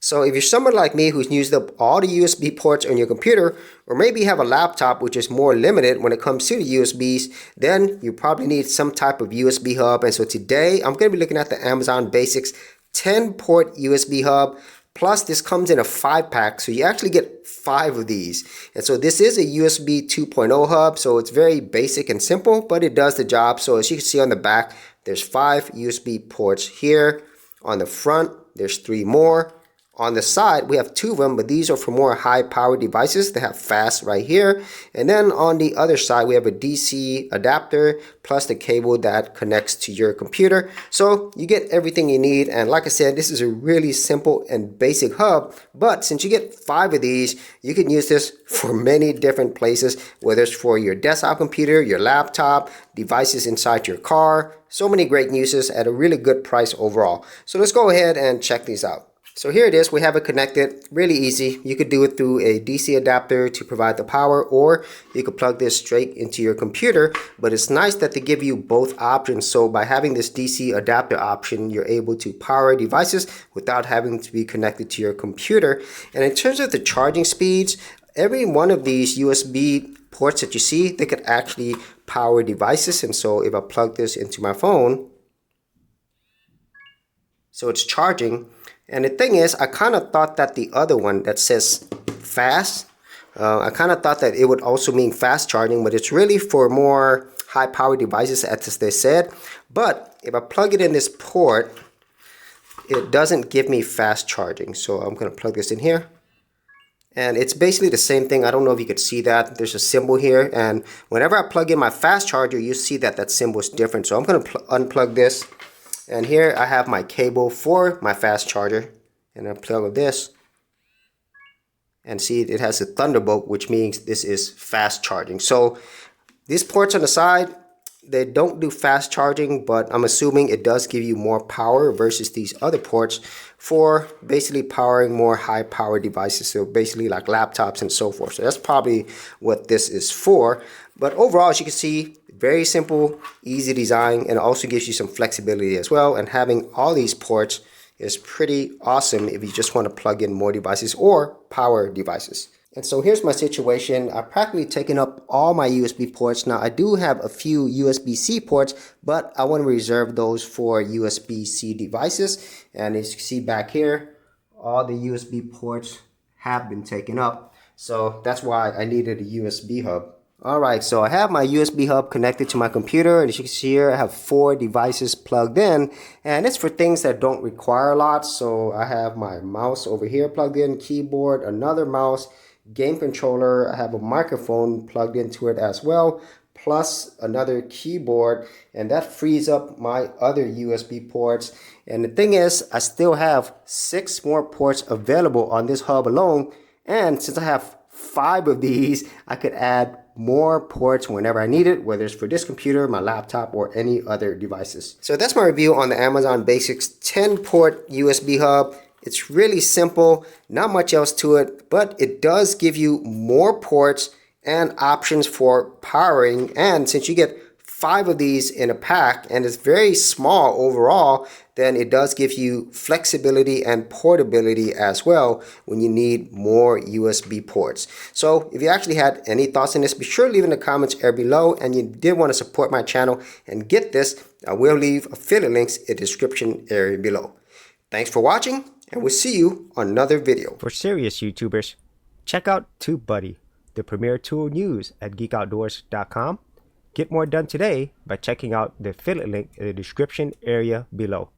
So if you're someone like me who's used up all the USB ports on your computer, or maybe you have a laptop which is more limited when it comes to the USBs, then you probably need some type of USB hub. And so today I'm going to be looking at the Amazon Basics 10-port USB hub. Plus this comes in a 5-pack, so you actually get 5 of these. And so this is a USB 2.0 hub, so it's very basic and simple, but it does the job. So as you can see on the back, there's 5 USB ports here. On the front, there's 3 more. On the side, we have 2 of them, but these are for more high-powered devices. They have fast right here. And then on the other side, we have a DC adapter plus the cable that connects to your computer. So you get everything you need. And like I said, this is a really simple and basic hub. But since you get 5 of these, you can use this for many different places, whether it's for your desktop computer, your laptop, devices inside your car. So many great uses at a really good price overall. So let's go ahead and check these out. So here it is, we have it connected, really easy. You could do it through a DC adapter to provide the power, or you could plug this straight into your computer, but it's nice that they give you both options. So by having this DC adapter option, you're able to power devices without having to be connected to your computer. And in terms of the charging speeds, every one of these USB ports that you see, they could actually power devices. And so if I plug this into my phone, so it's charging. And the thing is, I kind of thought that the other one that says fast, I kind of thought that it would also mean fast charging, but it's really for more high power devices as they said. But if I plug it in this port, it doesn't give me fast charging. So I'm going to plug this in here. And it's basically the same thing. I don't know if you could see that. There's a symbol here. And whenever I plug in my fast charger, you see that that symbol is different. So I'm going to unplug this. And here I have my cable for my fast charger, and I plug this, and see it has a Thunderbolt, which means this is fast charging. So these ports on the side, they don't do fast charging, but I'm assuming it does give you more power versus these other ports for basically powering more high power devices. So basically like laptops and so forth. So that's probably what this is for. But overall, as you can see, very simple, easy design, and also gives you some flexibility as well. And having all these ports is pretty awesome if you just want to plug in more devices or power devices. And so here's my situation. I've practically taken up all my USB ports. Now I do have a few USB-C ports, but I want to reserve those for USB-C devices. And as you can see back here, all the USB ports have been taken up. So that's why I needed a USB hub. Alright, so I have my USB hub connected to my computer, and as you can see here, I have 4 devices plugged in, and it's for things that don't require a lot. So I have my mouse over here plugged in, keyboard, another mouse, game controller, I have a microphone plugged into it as well, plus another keyboard, and that frees up my other USB ports. And the thing is, I still have 6 more ports available on this hub alone, and since I have 5 of these, I could add more ports whenever I need it, whether it's for this computer, my laptop, or any other devices. So that's my review on the Amazon Basics 10-port USB hub. It's really simple, not much else to it, but it does give you more ports and options for powering. And since you get 5 of these in a pack and it's very small overall, then it does give you flexibility and portability as well when you need more USB ports. So if you actually had any thoughts on this, be sure to leave in the comments area below, and you did want to support my channel and get this, I will leave affiliate links in the description area below. Thanks for watching, and we'll see you on another video. For serious YouTubers, check out TubeBuddy, the premier tool news at geekoutdoors.com. Get more done today by checking out the affiliate link in the description area below.